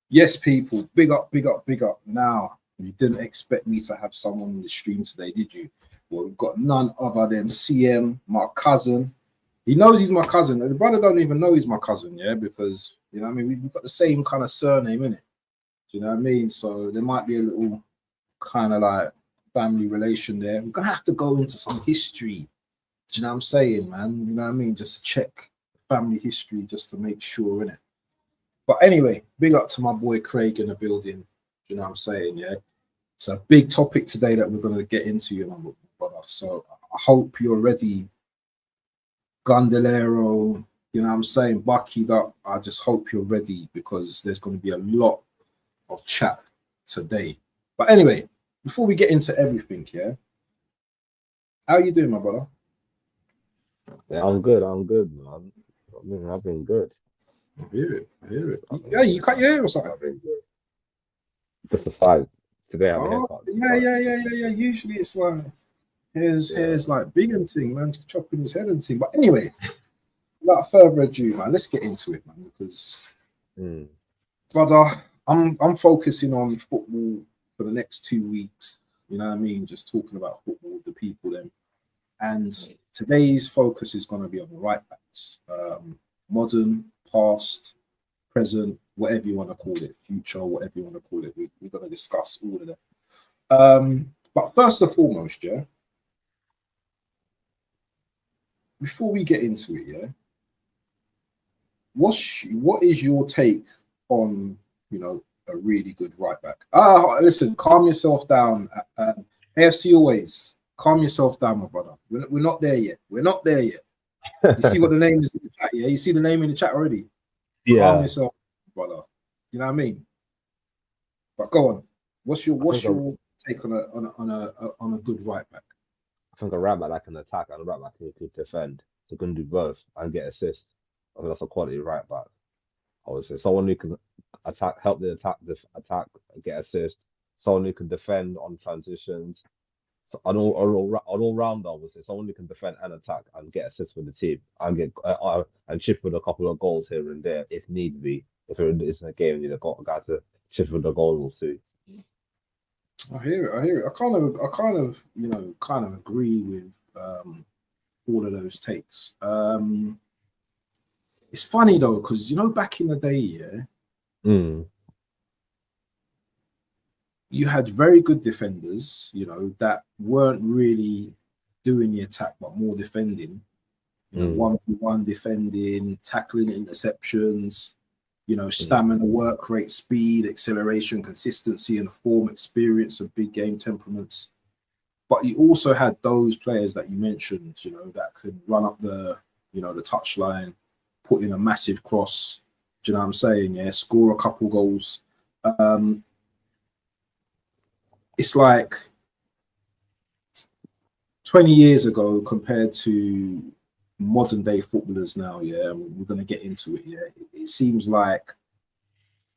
Yes, people, big up, big up, big up. Now, you didn't expect me to have someone on the stream today, did you? Well, we've got none other than CM, my cousin. He knows he's my cousin. The brother don't even know he's my cousin, yeah, because, you know what I mean, we've got the same kind of surname, innit? Do you know what I mean? So there might be a little kind of like family relation there. We're going to have to go into some history. Do you know what I'm saying, man? You know what I mean? Just to check family history just to make sure, innit? But anyway, big up to my boy Craig in the building. You know what I'm saying? Yeah. It's a big topic today that we're going to get into, you know, brother. So I hope you're ready. Gondolero, you know what I'm saying? Buckied up. I just hope you're ready because there's going to be a lot of chat today. But anyway, before we get into everything, yeah. How you doing, my brother? Yeah, I'm good, man. I've been good. I hear it. Yeah, you cut your hair or something? I've been good. Just a side. Today I have a haircut. Yeah. Usually it's like hair's like big and thing, man, chopping his head and thing. But anyway, without further ado, man, let's get into it, man, because brother, I'm focusing on football for the next 2 weeks. You know what I mean? Just talking about football with the people then. And today's focus is going to be on the right backs, modern, past, present, whatever you want to call it, future, whatever you want to call it. We're going to discuss all of that. But first and foremost, yeah, before we get into it, yeah, what is your take on, you know, a really good right back? Listen, calm yourself down. AFC always, calm yourself down, my brother. We're not there yet. You see what the name is in the chat, yeah? You see the name in the chat already? Yeah. Calm yourself, brother. You know what I mean? But go on. What's your take on a good right back? I think a right back that can attack and a right back who could defend. So can do both and get assists. I think that's a quality right back. I would say someone who can attack, help the attack, get assists. Someone who can defend on transitions. So an all rounder, I would say someone who can defend and attack and get assists for the team and get and chip with a couple of goals here and there if need be. If it's in a game, you got a guy to chip with the goals too. I hear it. I kind of agree with all of those takes. It's funny though, because you know, back in the day, yeah, you had very good defenders, you know, that weren't really doing the attack but more defending. You know, 1v1 defending, tackling interceptions, you know, stamina, work rate, speed, acceleration, consistency, and form, experience of big game temperaments. But you also had those players that you mentioned, you know, that could run up the touchline, put in a massive cross. Do you know what I'm saying? Yeah, score a couple goals. It's like 20 years ago compared to modern day footballers now, yeah, and we're going to get into it, yeah. It seems like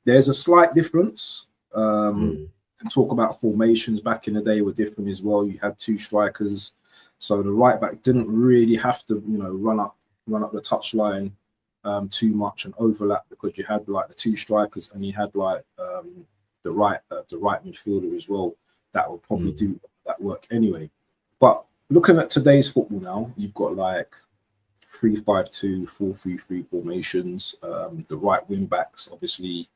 there's a slight difference. And talk about formations back in the day were different as well. You had two strikers, so the right back didn't really have to, you know, run up the touchline too much and overlap, because you had like the two strikers and you had like the right midfielder as well that will probably do that work anyway. But looking at today's football now, you've got like 3-5-2, 4-3-3 formations. The right wing backs, obviously,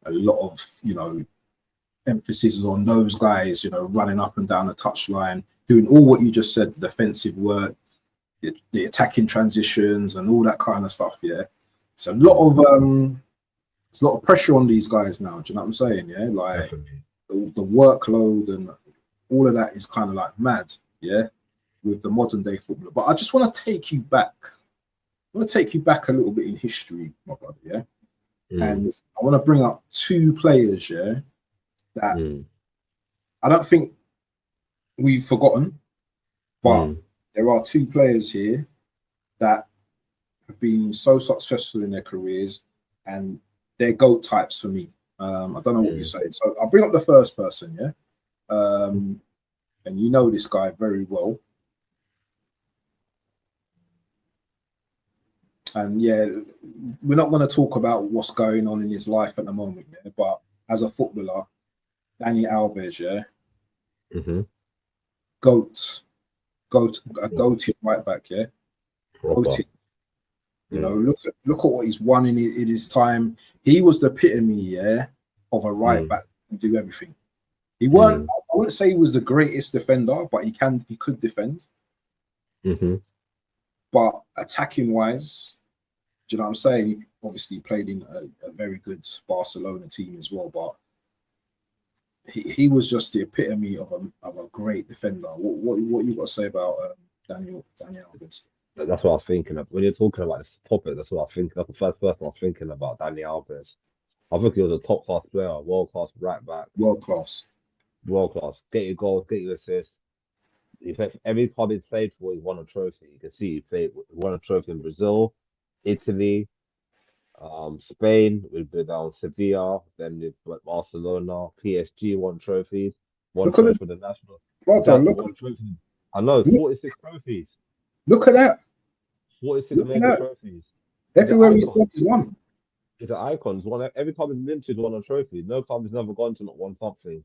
a lot of, you know, emphasis is on those guys, you know, running up and down the touchline, doing all what you just said, the defensive work, the attacking transitions, and all that kind of stuff. Yeah, it's a lot of pressure on these guys now. Do you know what I'm saying? Yeah, like the workload and all of that is kind of like mad. Yeah, with the modern day footballer. But I just want to take you back. I want to take you back a little bit in history, my brother. Yeah, and I want to bring up two players. Yeah, that I don't think we've forgotten, but there are two players here that have been so successful in their careers, and they're GOAT types for me. I don't know what you say. So I'll bring up the first person, yeah? And you know this guy very well. And yeah, we're not going to talk about what's going on in his life at the moment, yeah, but as a footballer, Dani Alves, yeah, goat, a goated right back, yeah, goated. You know, look at what he's won in his time. He was the epitome, yeah, of a right back and do everything. He weren't. I wouldn't say he was the greatest defender, but he could defend. But attacking wise, do you know what I'm saying? He obviously played in a very good Barcelona team as well, but he was just the epitome of a great defender. What you got to say about Daniel Alves? That's what I was thinking of. When you're talking about this topic, that's what I was thinking. That's the first person I was thinking about, Dani Alves. I think he was a top class player, world class right back. World class. Get your goals, get your assists. Every club he's played for, he won a trophy. You can see he won a trophy in Brazil, Italy, Spain with Sevilla, then with Barcelona, PSG won trophies, won trophies for the national. I know, 46 trophies. Look at that. 46 major trophies. Everywhere we step is one. He's an icon. Every club he's been to has won a trophy. No club has never gone to not won something.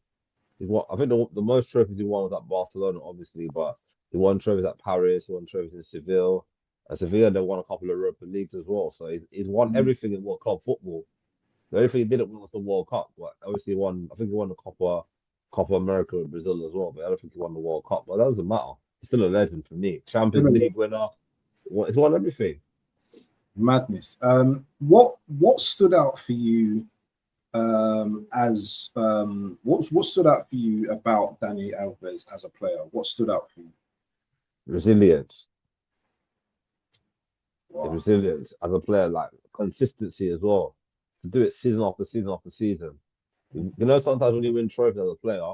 I think the most trophies he won was at Barcelona, obviously, but he won trophies at Paris, he won trophies in Seville. At Sevilla, they won a couple of Europa Leagues as well. So he's won everything in World Club football. The only thing he didn't win was the World Cup, but obviously I think he won the Copa America with Brazil as well, but I don't think he won the World Cup. But that doesn't matter. He's still a legend for me. Champions League winner. He's won everything. Madness. What stood out for you what stood out for you about Dani Alves as a player? What stood out for you? Resilience. Wow. Resilience as a player, like consistency as well. To do it season after season after season. You know, sometimes when you win trophies as a player,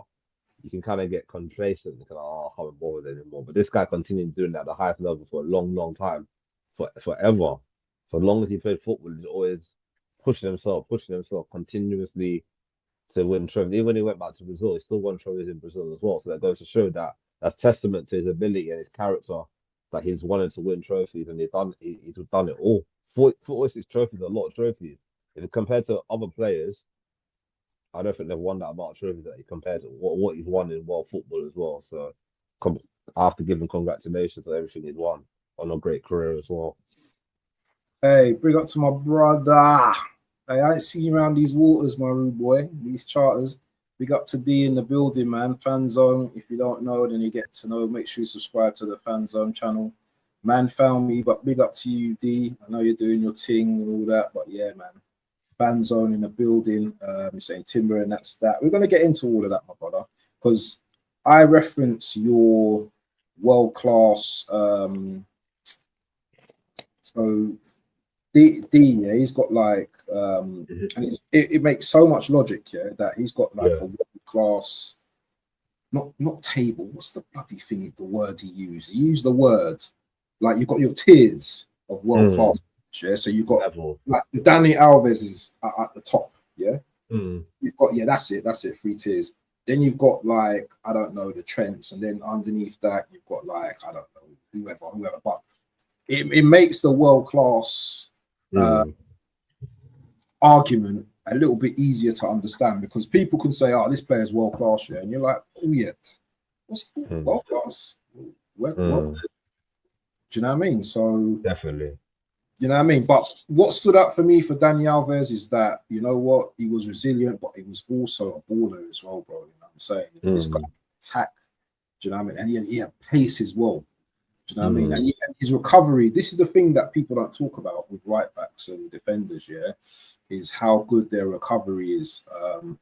you can kind of get complacent. You can, I can't be bothered anymore. But this guy continued doing that at the highest level for a long, long time, forever. For as long as he played football, he's always pushing himself continuously to win trophies. Even when he went back to Brazil, he still won trophies in Brazil as well. So that goes to show that that's testament to his ability and his character, that he's wanted to win trophies, and he's done it all. 46 trophies, a lot of trophies. If compared to other players, I don't think they've won that amount of trophies that he compared to what he's won in world football as well. So I have to give him congratulations on everything he's won, on a great career as well. Hey, bring up to my brother. Hey, I ain't seen you around these waters, my rude boy, these charters. Big up to D in the building, man. Fan Zone. If you don't know, then you get to know. Make sure you subscribe to the Fan Zone channel. Man found me, but big up to you, D. I know you're doing your thing and all that, but yeah, man. Fan Zone in the building. You're saying Timber, and that's that. We're going to get into all of that, my brother, because I reference your world-class. So D, yeah, he's got like, and it makes so much logic, yeah, that he's got like a world-class, not table. What's the bloody thing? The word he used. He used the word like you've got your tiers of world-class. Yeah, so you've got like the Dani Alves is at the top. Yeah, you've got that's it. 3 tiers. Then you've got like I don't know the Trents, and then underneath that you've got like I don't know whoever. But it makes the world class argument a little bit easier to understand because people can say, "Oh, this player's world class," yeah, and you're like, "Oh, yet, what's world class? What? Do you know what I mean?" So definitely. You know what I mean? But what stood out for me for Dani Alves is that, you know what, he was resilient, but he was also a baller as well, bro. You know what I'm saying? This guy attack, do you know what I mean? And he had pace as well. Do you know what I mean? And his recovery, this is the thing that people don't talk about with right backs and defenders, yeah, is how good their recovery is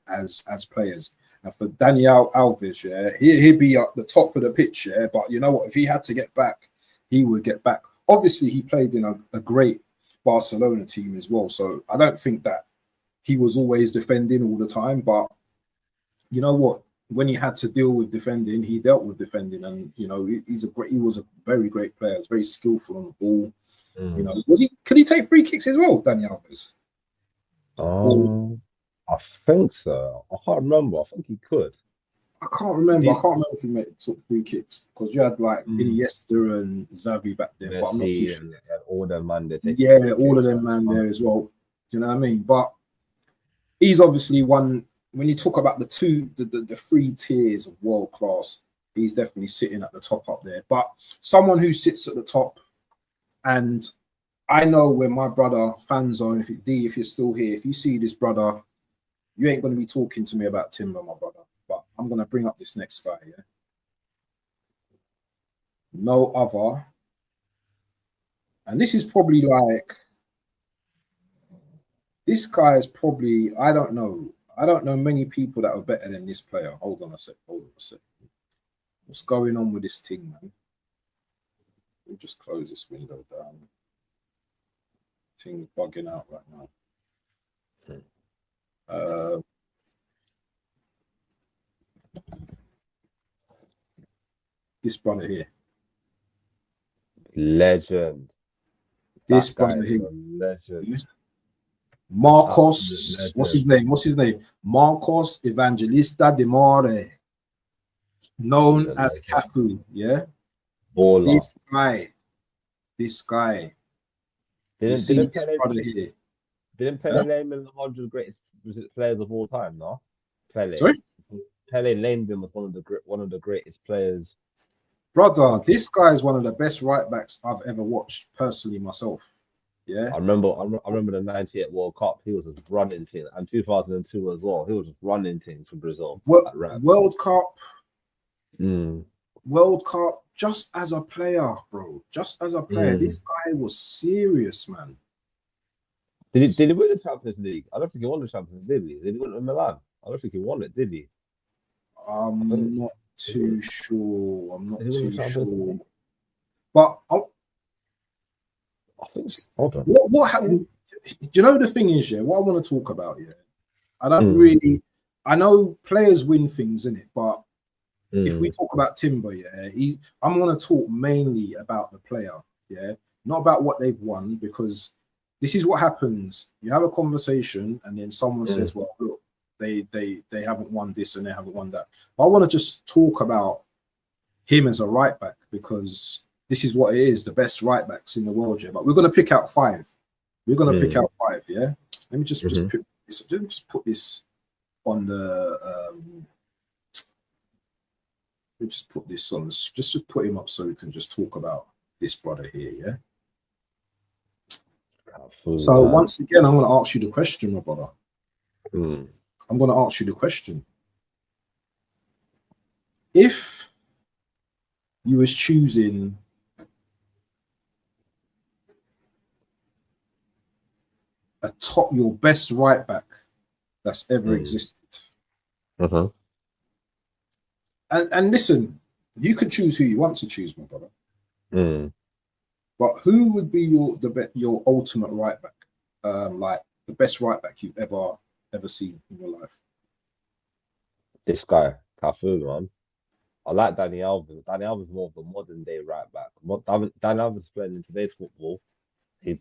as players. And for Dani Alves, yeah, he'd be up the top of the pitch, yeah, but you know what, if he had to get back, he would get back. Obviously, he played in a great Barcelona team as well. So I don't think that he was always defending all the time. But you know what? When he had to deal with defending, he dealt with defending. And, you know, he was a very great player. He was very skillful on the ball. You know, could he take free kicks as well, Dani Alves? I think so. I can't remember. I think he could. I can't remember. I can't remember if he took free kicks because you had like Iniesta and Xavi back then, but I'm not too sure. And all them man there. Yeah, all of them man there as well. Do you know what I mean? But he's obviously one. When you talk about the three tiers of world class, he's definitely sitting at the top up there. But someone who sits at the top, and I know when my brother Fanzone, if you're still here, if you see this brother, you ain't going to be talking to me about Timber, my brother. But I'm going to bring up this next guy, yeah? No other. And this is probably like, this guy is probably, I don't know many people that are better than this player. Hold on a sec. What's going on with this thing, man? We'll just close this window down. Thing's bugging out right now. This brother here. Legend. This brother here. Legend. Marcos. What's his name? Marcos Evangelista de More. Known as Cafu. Yeah. Baller. This guy. Didn't Pele name him the 100 greatest players of all time? No. Pele. Sorry? Pele named him as one of the greatest players. Brother, this guy is one of the best right backs I've ever watched personally myself. Yeah. I remember the 98 World Cup. He was just running things, and 2002 as well. He was just running things for Brazil. World Cup. World Cup. Just as a player, bro. Just as a player, this guy was serious, man. Did he win the Champions League? I don't think he won the Champions League, did he? Did he win it in Milan? I don't think he won it, did he? I'm not too sure. But I think. Hold on. What happened? You know the thing is, yeah. What I want to talk about, yeah. I don't really. I know players win things in it, but if we talk about Timber, yeah, I'm going to talk mainly about the player, yeah, not about what they've won, because this is what happens. You have a conversation, and then someone says, "Well, look, they haven't won this and they haven't won that." I want to just talk about him as a right back because this is what it is, the best right backs in the world, yeah. But we're going to pick out 5. We're going to pick out 5, yeah. Let me just put this on the. Let me just put this on. Just to put him up so we can just talk about this brother here, yeah. So once again, I'm going to ask you the question, my brother. I'm going to ask you the question. If you was choosing your best right back that's ever existed. And listen, you can choose who you want to choose, my brother. But who would be your ultimate right back? Like the best right back you've ever seen in your life? This guy, Cafu, man. I like Danny Alves. Danny Alves is more of a modern day right back. Danny Alves is playing in today's football. He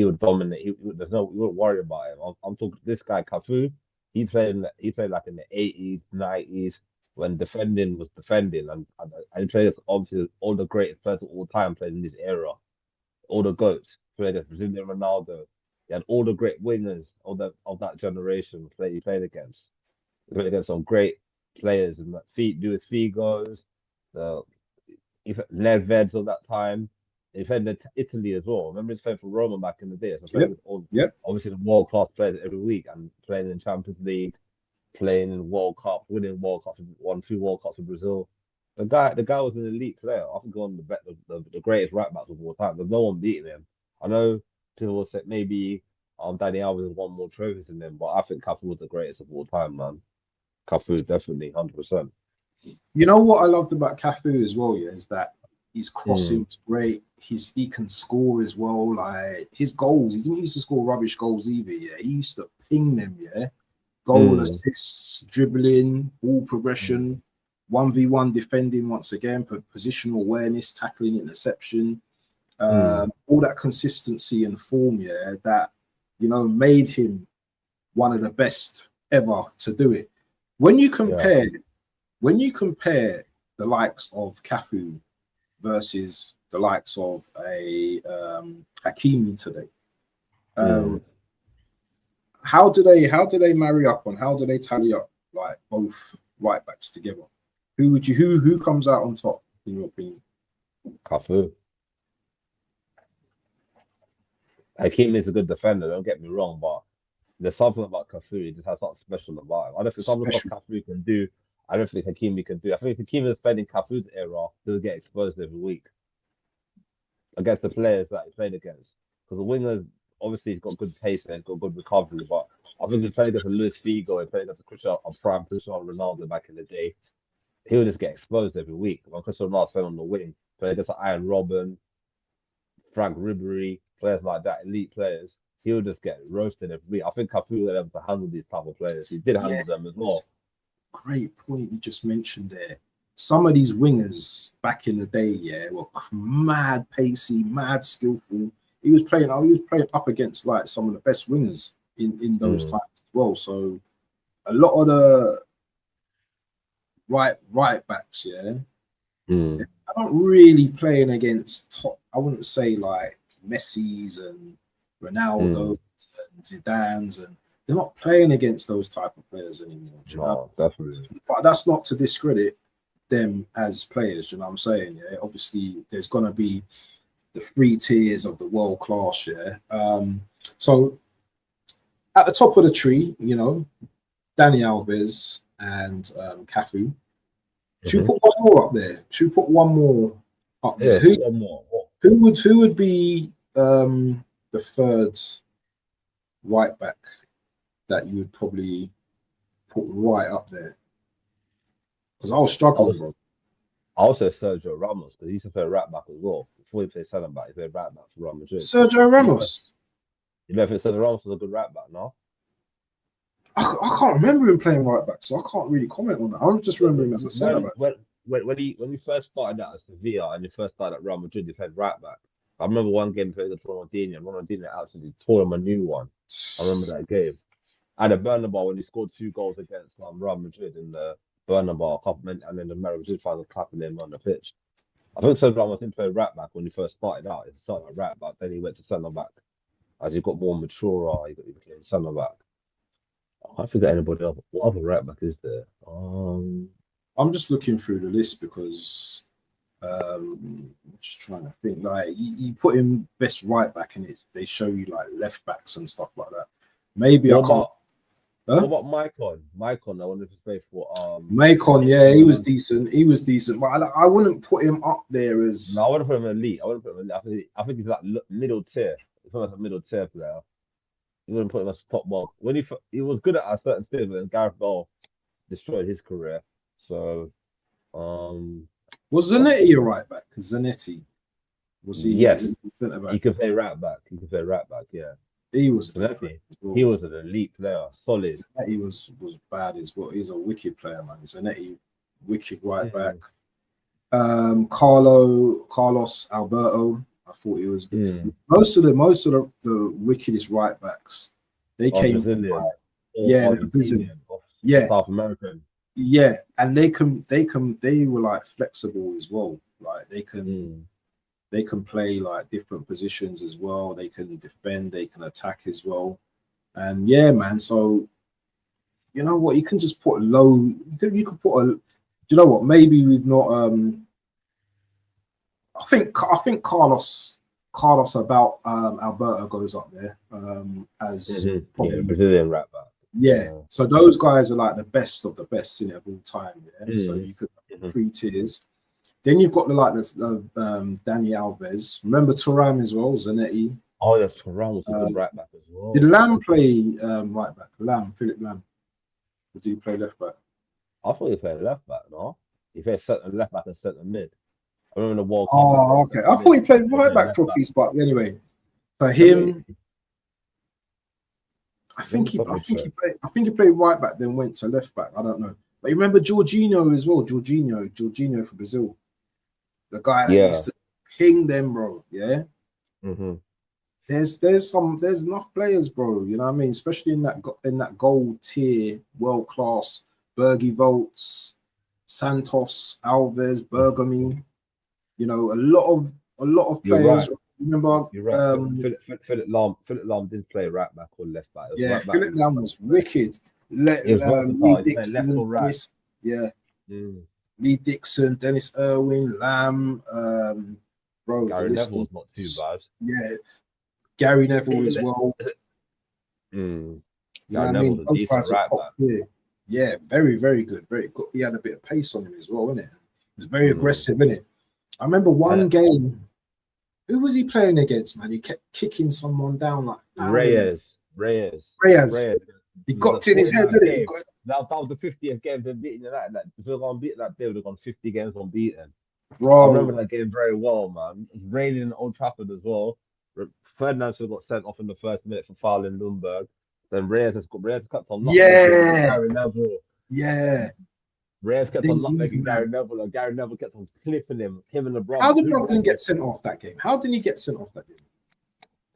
would dominate. You wouldn't worry about him. I'm talking this guy, Cafu. He played like in the 80s, 90s when defending was defending, and he played obviously all the greatest players of all time played in this era. All the goats played as Brazilian Ronaldo. He had all the great wingers of that generation he played against. He played against some great players and Luis Figos, Nedveds of that time. He played in Italy as well. Remember he's playing for Roma back in the day. So obviously the world class players every week and playing in Champions League, playing in World Cup, winning World Cup, won 2 World Cups for Brazil. The guy was an elite player. I think one of the greatest right backs of all time. There's no one beating him. I know people will say maybe Danny Alves has won more trophies than him, but I think Cafu was the greatest of all time, man. Cafu definitely 100%. You know what I loved about Cafu as well, yeah, is that his crossing was great. He can score as well. Like his goals, he didn't used to score rubbish goals either. Yeah, he used to ping them. Yeah, goal assists, dribbling, ball progression, 1v1 defending once again, positional awareness, tackling, interception, all that consistency and form. Yeah, that made him one of the best ever to do it. When you compare when you compare the likes of Cafu versus the likes of a Hakimi today, how do they marry up and how do they tally up like both right backs together? Who comes out on top in your opinion? Cafu. Hakimi is a good defender, don't get me wrong, but there's something about Cafu, he just has something special about him. I don't think some of the stuff Cafu can do, I don't think Hakimi can do. I think if Hakimi is playing in Cafu's era, he'll get exposed every week against the players that he played against. Because the wingers, obviously, he's got good pace and got good recovery, but I think he played against a Luis Figo, he played against a prime Cristiano Ronaldo back in the day. He'll just get exposed every week. When Cristiano Ronaldo played on the wing, played against Iron Robben, Frank Ribery, players like that, elite players, he'll just get roasted every week. I think Cafu was able to handle these type of players. He did handle them as well. Great point you just mentioned there. Some of these wingers back in the day, were mad pacey, mad skillful. He was playing up against like some of the best wingers in those times as well. So a lot of the right backs, they're not really playing against top. I wouldn't say like Messi's and Ronaldo's and Zidane's, and they're not playing against those type of players anymore. No, definitely. But that's not to discredit them as players. You know what I'm saying? Yeah, obviously there's gonna be the 3 tiers of the world class. So at the top of the tree, Dani Alves and Cafu. Should we put one more up there? Should we put one more up there? One more. Who would be the third right back that you would probably put right up there? Because I was struggling, bro. I also Sergio Ramos, because he used to play right back as well. Before he played centre back, he played right back for Real Madrid. Sergio Ramos. You know, think Sergio Ramos was a good right back, no? I can't remember him playing right back, so I can't really comment on that. I just remember him as a centre back. When he first started out at Sevilla and he first started at Real Madrid, he played right back. I remember one game he played against Ronaldinho, and Ronaldinho absolutely tore him a new one. I remember that game. And the Bernabeu, when he scored 2 goals against Real Madrid in the Bernabeu and then the Real Madrid fans were clapping him on the pitch. I think Sergio Ramos didn't play right back when he first started out. He started at right back, then he went to centre back. As he got more mature, he became centre back. I forget anybody else. What other right back is there? I'm just looking through the list because I'm just trying to think. Like you put in best right back and they show you like left backs and stuff like that. Maybe I can't. What about Maicon? Maicon, I wonder if he's played for. Maicon, he was decent. But I wouldn't put him up there as. No, I wouldn't put him elite. I think he's like middle tier. He's like a middle tier player. You wouldn't put him as top one. When he was good at a certain stage, but then Gareth Bale destroyed his career. So, was Zanetti a right back? Because Zanetti was he? Yes, centre back. He could play right back. Yeah. He was Zanetti. He was an elite player, solid. Zanetti was bad as well. He's a wicked player, man. Zanetti, wicked right back. Carlos Alberto. I thought he was most of the wickedest right backs. They came from Brazilian. South American. Yeah, and they were like flexible as well. Like they can play like different positions as well. They can defend, they can attack as well. And yeah, man. So you know what? You can just put low. You could put a. Do you know what? Maybe we've not. I think Carlos about Alberto goes up there as Brazilian right back. Yeah, so those guys are like the best of the best in it of all time. Yeah, so you could have 3 tiers. Then you've got the Dani Alves. Remember Thuram as well, Zanetti. Oh yeah, Thuram was a good right back as well. Did Lam play right back? Philip Lam. Or did he play left back? I thought he played left back. No, he played left back and centre mid. I remember the World Cup. Oh, okay. I thought he played right back for a piece, but anyway, for him, I think he played right back, then went to left back. I don't know. But you remember Jorginho as well. Jorginho for Brazil, the guy that used to ping them, bro. Yeah. There's enough players, bro. You know what I mean? Especially in that gold tier, world class, Bergie Volts. Santos, Alves, Bergamy. You know, a lot of You're players. right. Remember, You're right. Philip Lahm didn't play right back or left back. It was yeah, right back. Philip Lahm was wicked. He was Lee versatile. He played left Dixon, or right. Dennis, yeah, Mm. Lee Dixon, Dennis Irwin, Lamb, bro. Gary Neville's not too bad. Yeah, Gary Neville as well. Mm. You know what I Gary mean? Neville's a Those decent guys are right top back. tier. Yeah, very, very good. Very good. He had a bit of pace on him as well, innit? He was very aggressive, innit? I remember one game. Who was he playing against, man? He kept kicking someone down like Reyes. He got in his head, didn't he? That was the 50th game they've beaten United. Like, if they're gonna beat that, they would have gone 50 games unbeaten. Bro, I remember that game very well, man. It was raining in Old Trafford as well. Ferdinand got sent off in the first minute for fouling Lundberg. Then Reyes kept on Gary Neville. Yeah. Reyes kept on nutmegging Gary Neville, and Gary Neville kept on clipping him and the brother. How did Brogdon get sent off that game? How did he get sent off that game?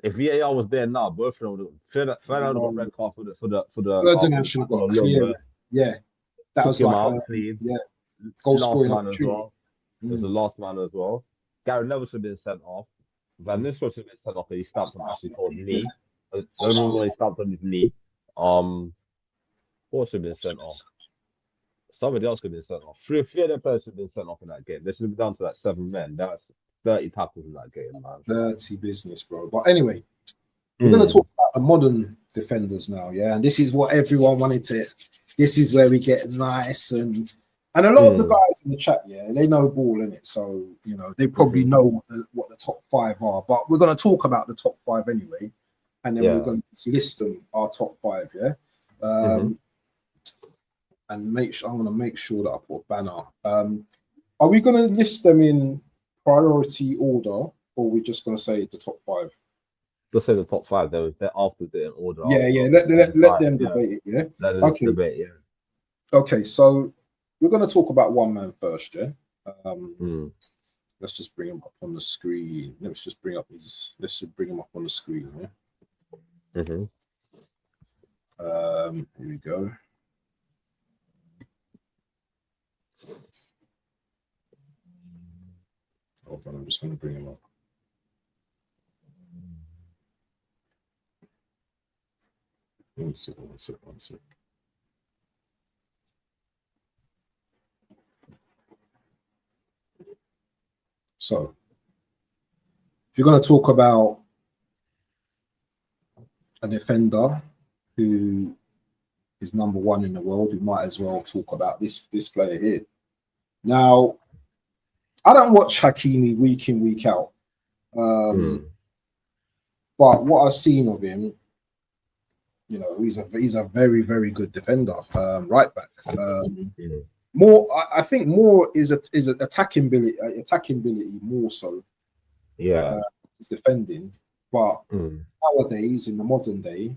If VAR was there now, both of them would have. Ferdinand got red card for the Ferdinand should have got clear. Yeah, that was like clean. Yeah, goal scoring man as well. It was the last man as well. Gary Neville should have been sent off. Van Nistelrooy should have been sent off, but he stamped on actually called knee. I don't know when he stamped on his knee. Who should have been sent off? Somebody else could have been sent off. Three of their players should have been sent off in that game. They should have been down to like 7 men. That's 30 tackles in that game, man. 30 business, bro. But anyway, we're going to talk about the modern defenders now, yeah? And this is what everyone wanted to... This is where we get nice and a lot of the guys in the chat, yeah, they know ball in it. So, you know, they probably know what the top 5 are. But we're going to talk about the top 5 anyway. And then we're going to list them, our top 5, yeah? And I'm going to make sure that I put a banner. Are we going to list them in priority order, or are we just going to say the top 5? Just say the top 5. They're after the in order. Yeah. Let them debate it. Yeah. Let them debate. Yeah. Okay, so we're going to talk about one man first. Yeah. Let's just bring him up on the screen. Let's just bring him up on the screen. Yeah. Here we go. Hold on, I'm just going to bring him up. One sec. So, if you're going to talk about a defender who is number 1 in the world, we might as well talk about this player here. Now, I don't watch Hakimi week in, week out. But what I've seen of him, you know, he's a very, very good defender, right back. I think more is attacking ability more so. Yeah, it's defending. But nowadays, in the modern day,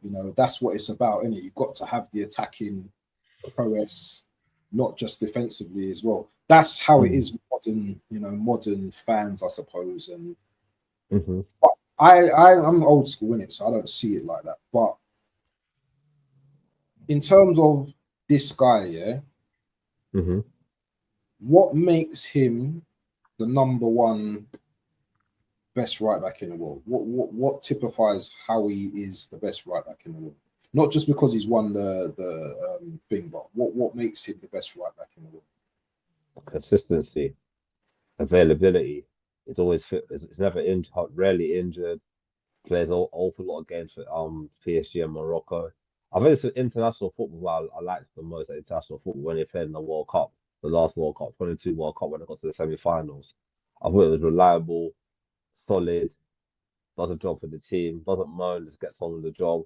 you know, that's what it's about, isn't it? You've got to have the attacking prowess, not just defensively as well. That's how it is with modern fans, I suppose. And but I'm old school in it, so I don't see it like that. But in terms of this guy, yeah, what makes him the number 1 best right back in the world? What typifies how he is the best right back in the world? Not just because he's won the thing, but what makes him the best right back in the world? Consistency, availability. It's always fit. It's never injured, rarely injured. Plays an awful lot of games for PSG and Morocco. I think it's the international football I like the most. At international football when they played in the World Cup, the last World Cup, 22 World Cup, when they got to the semi-finals. I thought it was reliable, solid, does a job for the team, doesn't moan, just gets on with the job.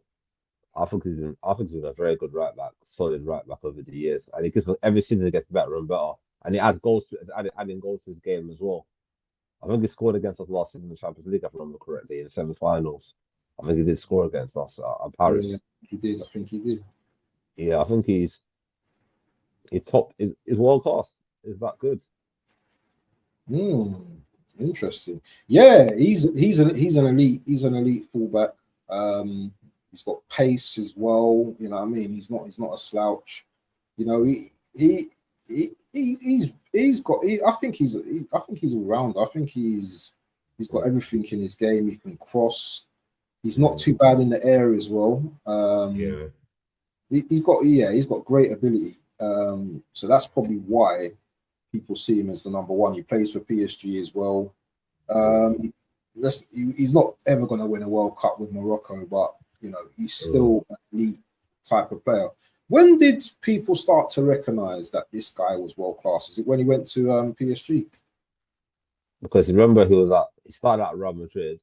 I think he's been a very good right back, solid right back over the years, and every season he gets better and better. And he adding goals to his game as well. I think he scored against us last season in the Champions League, if I remember correctly, in the semi-finals. I think he did score against us at Paris. Yeah, he did. I think he did. Yeah, I think he's top. Is world class. Is that good? Interesting. Yeah, he's an elite fullback. He's got pace as well. You know what I mean? He's not a slouch. You know, he's got. I think he's all round. I think he's got everything in his game. He can cross. He's not too bad in the air as well. He's got great ability. So that's probably why people see him as the number one. He plays for PSG as well. He's not ever going to win a World Cup with Morocco, but he's still an elite type of player. When did people start to recognize that this guy was world class? Is it when he went to PSG? Because remember, he started at Real Madrid,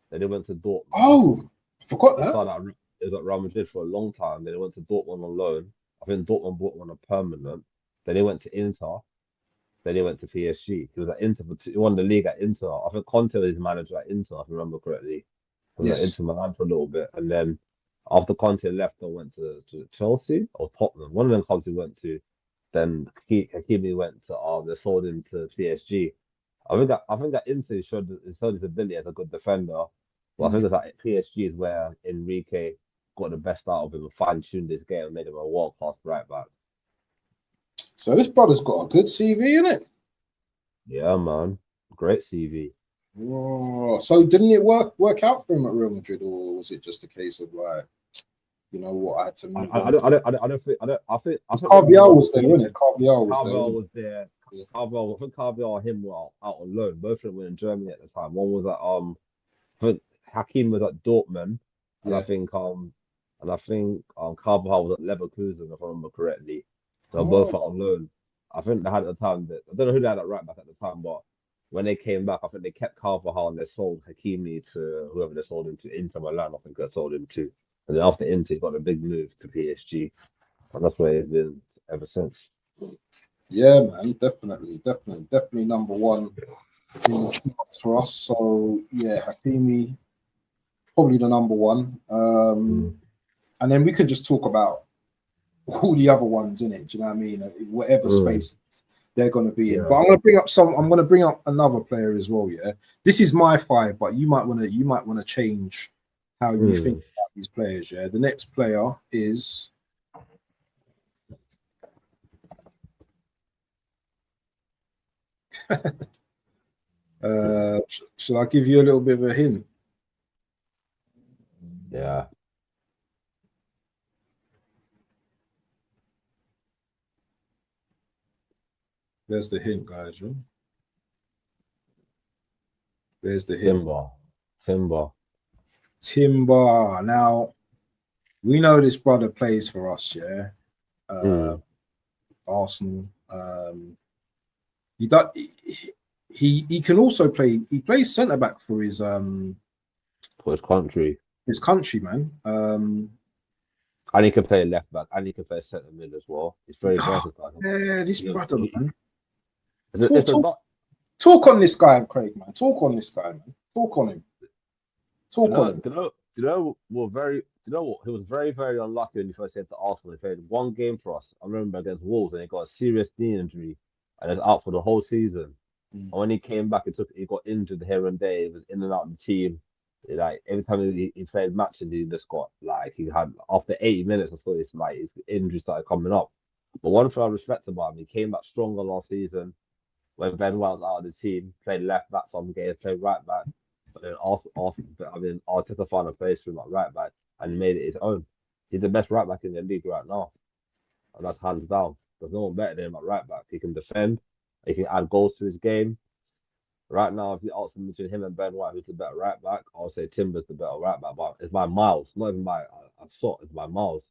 then he went to Dortmund. Oh, I forgot that. He was at Real Madrid for a long time. Then he went to Dortmund on loan. I think Dortmund bought him on a permanent. Then he went to Inter. Then he went to PSG. He was at Inter he won the league at Inter. I think Conte was his manager at Inter, if I remember correctly. He was at Inter Milan for a little bit. And then after Conte left and went to Chelsea or Tottenham, one of them Conte went to, then Hakimi went to they sold him to PSG. I think that Inter showed his ability as a good defender. But I think that PSG is where Enrique got the best out of him and fine-tuned his game and made him a world-class right back. So this brother's got a good CV, innit? Yeah, man. Great CV. Oh, so didn't it work out for him at Real Madrid, or was it just a case of like, I had to move I think Carvajal was there, wasn't it? Carvajal was there. Yeah. I think Carvajal and him were out on loan. Both of them were in Germany at the time. One was at I think Hakim was at Dortmund, and I think Carvajal was at Leverkusen, if I remember correctly. They're both out on loan. I think they had at the time I don't know who they had at right back at the time, but when they came back, I think they kept Carvajal and they sold Hakimi to whoever they sold him to, Inter Milan. I think they sold him to. And then after Inter, he got a big move to PSG. And that's where he's been ever since. Yeah, man, definitely number one in the spots for us. So yeah, Hakimi, probably the number one. And then we could just talk about all the other ones in it. Do you know what I mean? Whatever spaces they're going to be in. But I'm going to bring up another player as well. Yeah, this is my five, but you might want to change how you think about these players. Yeah, the next player is. Shall I give you a little bit of a hint? Yeah. There's the hint, guys. Right? There's the hint. Timber. Now, we know this brother plays for us, yeah. Arsenal. He can also play. He plays centre back for his country. His country, man. And he can play left back, and he can play centre mid as well. He's very versatile. Yeah, this brother, man. Talk on this guy, Craig, man. Talk on this guy, man. Talk on him. You know what? He was very, very unlucky when he first came to Arsenal. He played one game for us. I remember against Wolves, and he got a serious knee injury, and was out for the whole season. And when he came back, he got injured here and there. He was in and out of the team. Like every time he played matches, he just got he had after 80 minutes or so, his injuries started coming up. But one thing I respect about him, he came back stronger last season when Ben White was out of the team. Played left back some games, played right back. But then Arteta found a place for him at right back and made it his own. He's the best right back in the league right now, and that's hands down. There's no one better than him at right back. He can defend. He can add goals to his game. Right now, if you ask me between him and Ben White, who's the better right back, I'll say Timber's the better right back. But it's by miles, not even by a sort. It's by miles.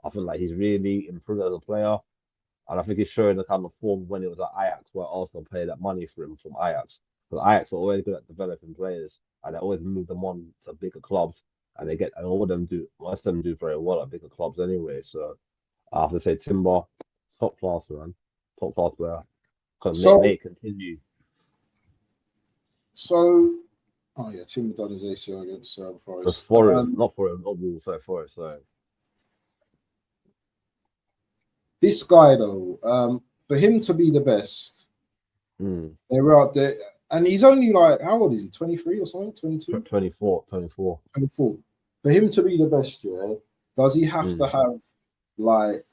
I feel like he's really improved as a player, and I think he's showing the kind of form when he was at Ajax, where Arsenal paid that money for him from Ajax. Because Ajax were always good at developing players, and they always move them on to bigger clubs, and most of them do very well at bigger clubs anyway. So I have to say Timber, top class, man, top class player. May continue. So, Timber done his ACL against Forest. Not Wolves, Forest. So this guy, though, for him to be the best, they're out there, and he's only how old is he? 23 or something? 22? 24. For him to be the best, yeah, does he have to have what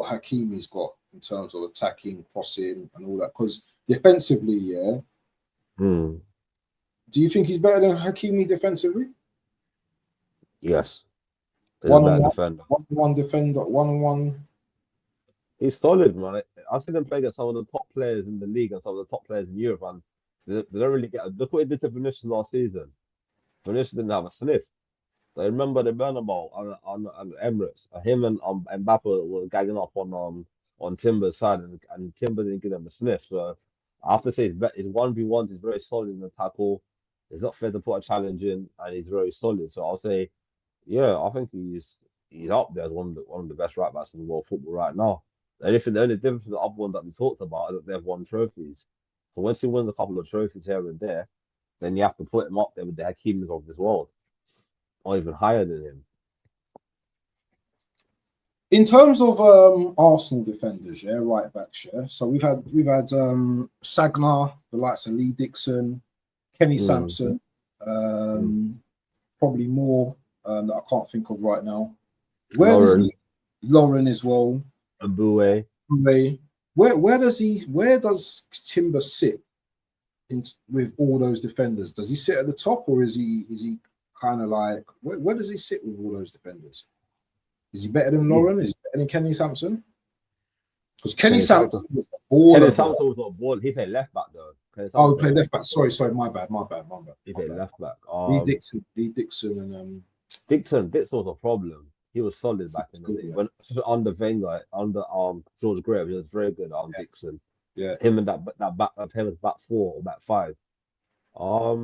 Hakimi's got in terms of attacking, crossing, and all that? Because defensively, yeah, Hmm. do you think he's better than Hakimi defensively? Yes, he's a One on better one, defender. one defender, 1-on-1. He's solid, man. I've seen him play against some of the top players in the league and some of the top players in Europe, and they don't really get. Look what he did to Vinicius last season. Vinicius didn't have a sniff. I remember the Bernabeu on Emirates. Him and Mbappe were gagging up on Timber's side, and Timber didn't give them a sniff. So I have to say, his 1v1s is very solid in the tackle. He's not afraid to put a challenge in, and he's very solid. So I'll say, yeah, I think he's up there as one of the best right backs in world football right now. The only difference with the other ones that we talked about is that they've won trophies. So once he wins a couple of trophies here and there, then you have to put him up there with the Hakimis of this world, or even higher than him. In terms of Arsenal defenders, yeah, right backs, yeah. So we've had Sagna, the likes of Lee Dixon, Kenny Sampson, probably more that I can't think of right now. Lauren as well. Abue. Where does Timber sit with all those defenders? Does he sit at the top, or is he kind of like where does he sit with all those defenders? Is he better than Lauren? Is he better than Kenny Sampson? Because Kenny Sampson was a baller. Kenny Sampson was a ball. He played left back though. He played left back. Sorry, my bad. He played left back. Lee Dixon, and Dixon was a problem. He was solid back in the day. When under Wenger, under George Graham, he was very good. Dixon. Yeah. Him and that back back four or back five. I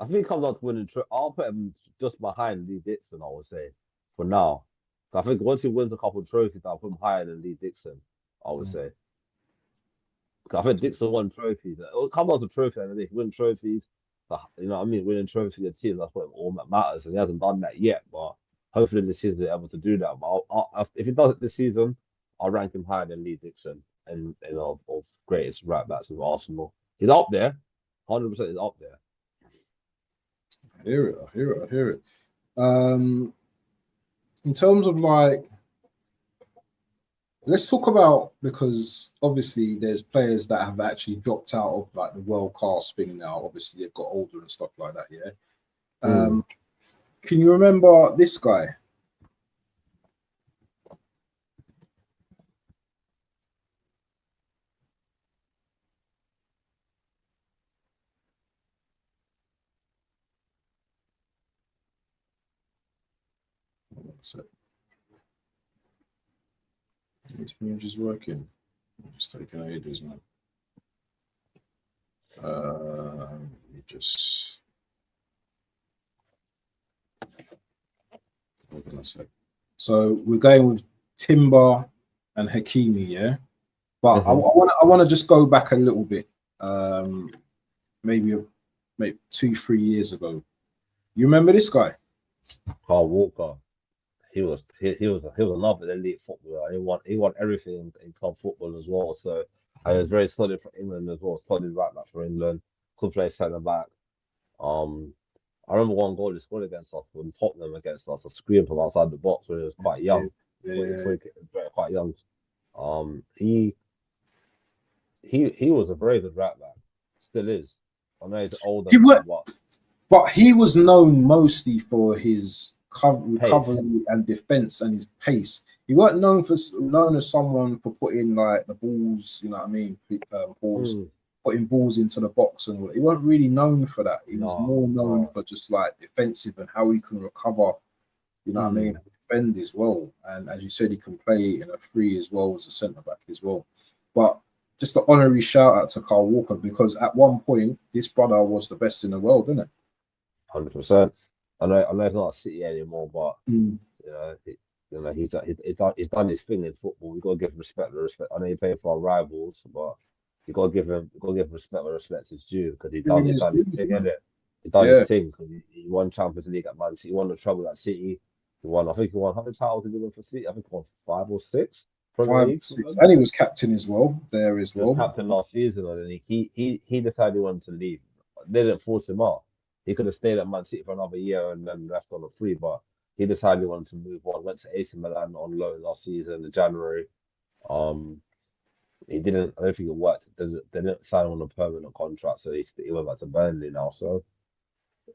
think he comes out to winning. I'll put him just behind Lee Dixon, I would say, for now. I think once he wins a couple of trophies, I'll put him higher than Lee Dixon, I would say. I think Dixon won trophies. It comes out to trophy, and if he wins trophies, you know what I mean, winning trophies for your team, that's what all that matters. And he hasn't done that yet, but hopefully this season he'll be able to do that. But if he does it this season, I'll rank him higher than Lee Dixon and of greatest right backs of Arsenal. He's up there, 100%. He's up there. I hear it. In terms of let's talk about, because obviously there's players that have actually dropped out of like the world class thing now. Obviously they've got older and stuff like that. Yeah. Can you remember this guy? This image is working. It's taking ages, man. Hold on a sec. So we're going with Timber and Hakimi, yeah. But I want to just go back a little bit. Maybe 2-3 years ago. You remember this guy? Carl Walker. He was another elite footballer. He won everything in club football as well. So I was very solid for England as well. Solid right back for England. Could play centre back. I remember one goal he scored against us when Tottenham against us. A screen from outside the box when he was quite young. Quite young. He was a very good right back. Still is. I know he's older. But he was known mostly for his recovery and defense and his pace. He weren't known as someone for putting like the balls, you know what I mean, putting balls into the box and all. He weren't really known for that. He was more known for just like defensive and how he can recover, you know what I mean, and defend as well. And as you said, he can play in a free as well as a centre back as well. But just an honorary shout out to Carl Walker, because at one point this brother was the best in the world, isn't it? 100%. I know it's not a City anymore, but he's done his thing in football. We've got to give him respect. I know he played for our rivals, but you got to give him respect where respect is due, because he done his thing, innit? He done his thing, because he won Champions League at Man City. He won the treble at City. I think he won how many titles did he win for City? I think he won 5 or 6. 5 or 6, and he was captain as well. He was captain last season, and he decided he wanted to leave. They didn't force him out. He could have stayed at Man City for another year and then left on a free, but he decided he wanted to move on. Went to AC Milan on loan last season in January. He didn't. I don't think it worked. They didn't sign on a permanent contract, so he went back to Burnley now. So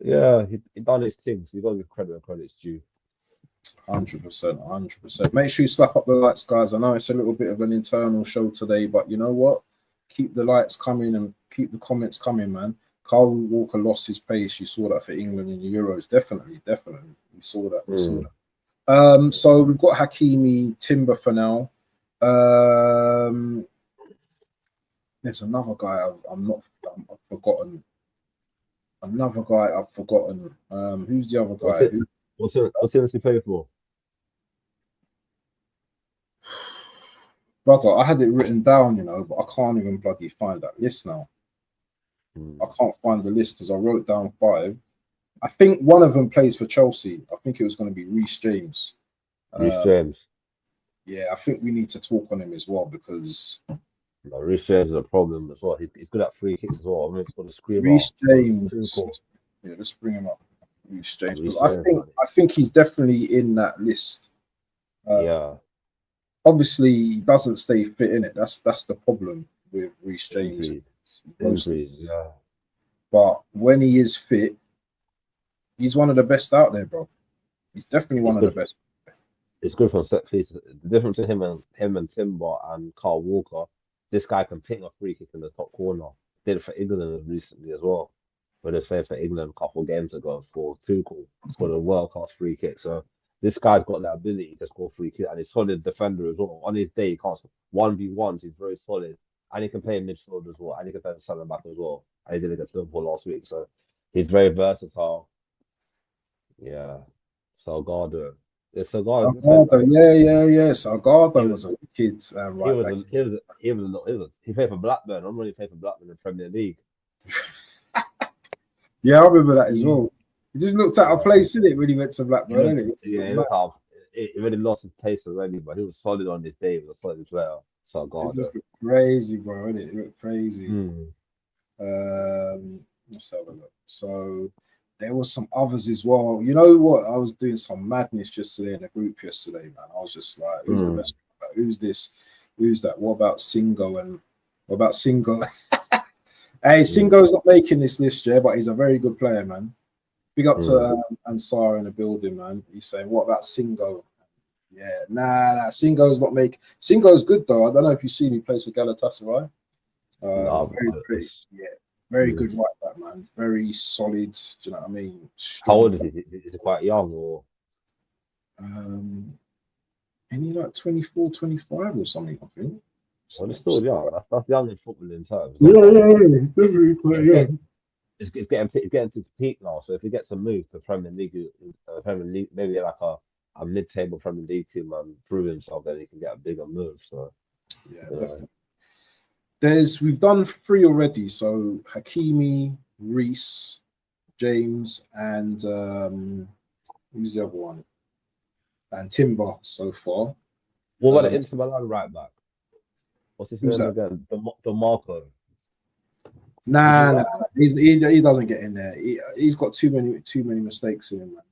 yeah, he done his things. You got to give credit where credit's due. 100%, 100%. Make sure you slap up the lights, guys. I know it's a little bit of an internal show today, but you know what? Keep the lights coming and keep the comments coming, man. Carl Walker lost his pace. You saw that for England in the Euros. Definitely. We saw that. So we've got Hakimi, Timber for now. There's another guy I've forgotten. Another guy I've forgotten. Who's the other guy? What's he play for? Brother, I had it written down, you know, but I can't even bloody find that list now. I can't find the list because I wrote down 5. I think one of them plays for Chelsea. I think it was going to be Reece James. Yeah, I think we need to talk on him as well because Reece James is a problem as well. He's good at free kicks as well. I mean, he's got to scream Reece James. Yeah, let's bring him up. Reece James. I think he's definitely in that list. Yeah. Obviously, he doesn't stay fit in it. That's the problem with Reece James. Injuries, yeah. But when he is fit, he's one of the best out there, bro. He's definitely one of the best. It's good from set pieces. The difference between him and Timber and Carl Walker, this guy can ping a free kick in the top corner. Did it for England recently as well. When they played for England a couple of games ago for Tuchel, scored a world-class free kick. So this guy's got the ability to score free kick, and he's a solid defender as well. On his day, he can't 1v1s. He's very solid, and he can play in midfield as well, and he can play centre back as well. And he did it against Liverpool last week, so he's very versatile. Yeah, Salgado. It's Salgado. Yeah. Salgado was a kid. He played for Blackburn. I remember he played for Blackburn in the Premier League. Yeah, I remember that as well. He just looked at a place in it when he went to Blackburn, didn't he really lost his pace already, but he was solid on this day. He was a solid player. Salgado. It just looked crazy, bro. Didn't it? It looked crazy. Let's have a look. So there was some others as well. You know what? I was doing some madness yesterday in the group yesterday, man. I was just like, who's the best? Who's this? Who's that? What about Singo? Hey, Singo's not making this list, yeah, but he's a very good player, man. Big up to Ansar in the building, man. He's saying, what about Singo? Yeah, nah. Singo's not making. Singo's good though. I don't know if you've seen he plays for Galatasaray. Very good right back, man. Very solid. Do you know what I mean? How old is he? Is he quite young or? Any like 24, 25 or something, I think. Well, it's still young. That's young in football in terms. Definitely quite young. It's getting to its peak now. So if he gets a move to Premier League, maybe like a mid-table Premier League team and prove himself, then he can get a bigger move. So yeah, definitely. We've done 3 already. So Hakimi, Reece, James, and who's the other one? And Timber so far. What about the Inter Milan right back? What's his name again? DeMarco. Nah. He doesn't get in there. He's got too many mistakes in him, man.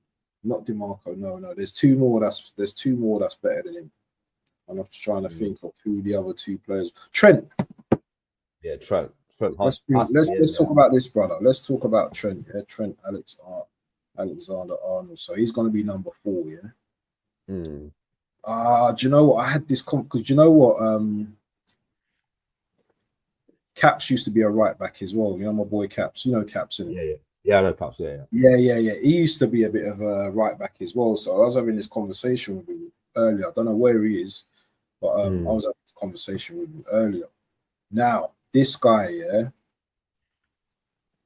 Not DeMarco. No. There's two more that's better than him. I'm just trying to think of who the other 2 players. Trent. Yeah, Trent. Let's talk about this, brother. Let's talk about Trent. Yeah, Trent Alexander-Arnold. So he's going to be number 4. Yeah. Do you know what? I had this because you know what? Caps used to be a right back as well. You know my boy Caps. You know Caps, isn't it? Yeah. I know Caps. Yeah. He used to be a bit of a right back as well. So I was having this conversation with him earlier. I don't know where he is, but I was having this conversation with him earlier. Now this guy, yeah.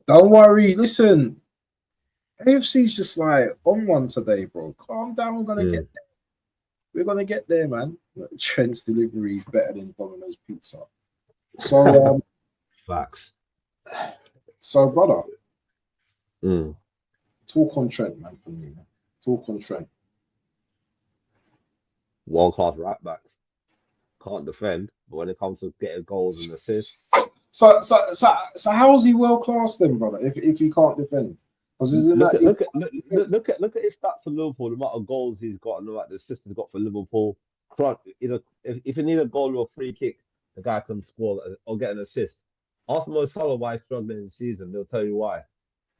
Don't worry. Listen, AFC's just like on one today, bro. Calm down. We're gonna get there. We're gonna get there, man. Trent's delivery is better than Domino's pizza. So facts. So brother, talk on Trent, man. For me, man. Talk on Trent. World-class right back. Can't defend, but when it comes to getting goals and assists. So how is he world-class then, brother? If he can't defend. Look at his stats for Liverpool, the amount of goals he's got and the amount of assists he's got for Liverpool. front. Either if you need a goal or a free kick, the guy can score or get an assist. Ask Mo Salah why he's struggling in the season. They'll tell you why.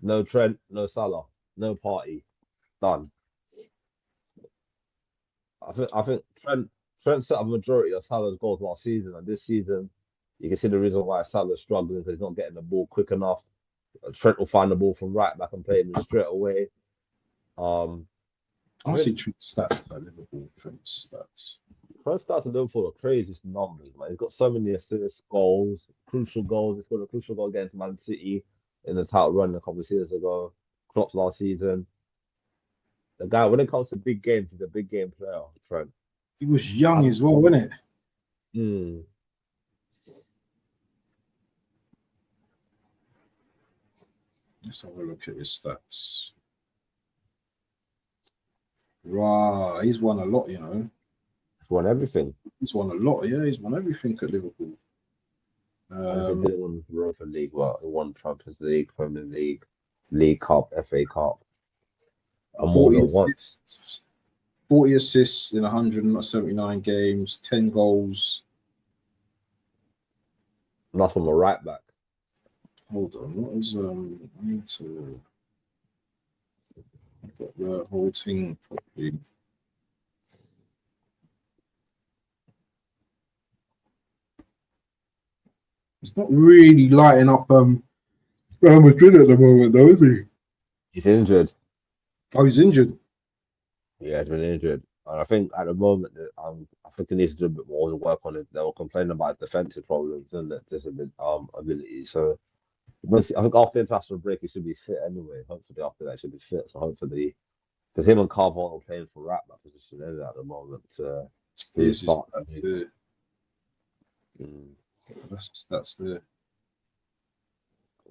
No Trent, no Salah, no party. Done. I think Trent set up a majority of Salah's goals last season, and this season you can see the reason why Salah's struggling because he's not getting the ball quick enough. Trent will find the ball from right back and play him straight away. I see Trent stats at Liverpool. Trent stats. Trent stats at Liverpool are craziest numbers, man. He's got so many assists, goals, crucial goals. He scored a crucial goal against Man City in the title run a couple of seasons ago. Klopp last season. The guy, when it comes to big games, he's a big game player, Trent. He was young as well, wasn't it? Mm. Let's have a look at his stats. Wow, he's won a lot, you know. He's won everything. He's won a lot, yeah. He's won everything at Liverpool. He didn't win the Europa League, well, he won Champions League, Premier League, League Cup, FA Cup. And more than once. 40 assists in 179 games, 10 goals. And that's from a right back. Hold on, what is I need to get the whole thing properly. It's not really lighting up Real Madrid at the moment, though, is he? He's injured. Oh, he's injured. Yeah, he's been injured. And I think at the moment, I think he needs to do a bit more to work on it. They were complaining about defensive problems and ability. So I think after the international break, he should be fit anyway. Hopefully, after that, he should be fit. So hopefully, because him and Carvalho are playing for right back position at the moment. That's the.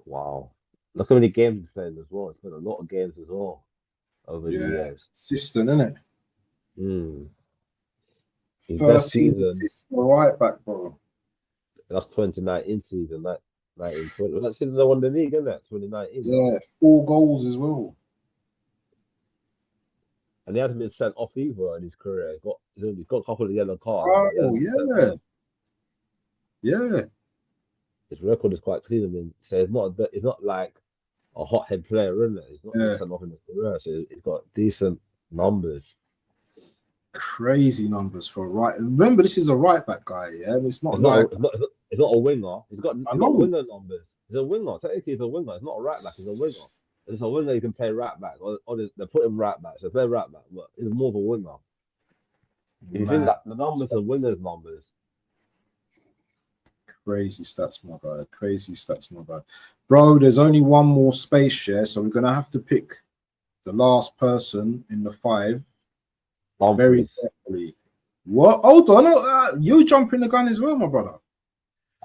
Wow. Look how many games he's playing as well. He's played a lot of games as well over the years. Consistent, isn't it? Mm. 13 assists for right back, bro. That's 2019 season, 1920. That's season they won the league, isn't it? 2019. Yeah, 4 goals as well. And he hasn't been sent off either in his career. He's got a couple of yellow cards. Oh, yeah. Yeah. His record is quite clean. I mean, so he's not like a hothead player, isn't it? He's not sent off in his career, so he's got decent numbers. Crazy numbers for a right. Remember, this is a right back guy, yeah. It's not It's not a winger. He's got winger numbers. He's a winger. Technically, he's a winger. It's not a right back. He's a winger. It's a winger you can play right back, or they put him right back. So play right back, but he's more of a winger. If you think that the numbers are wingers' numbers. Crazy stats, my guy. Crazy stats, my guy. Bro, there's only one more space, yeah. So we're gonna have to pick the last person in the 5 very carefully. What? Hold on, you jumping the gun as well, my brother.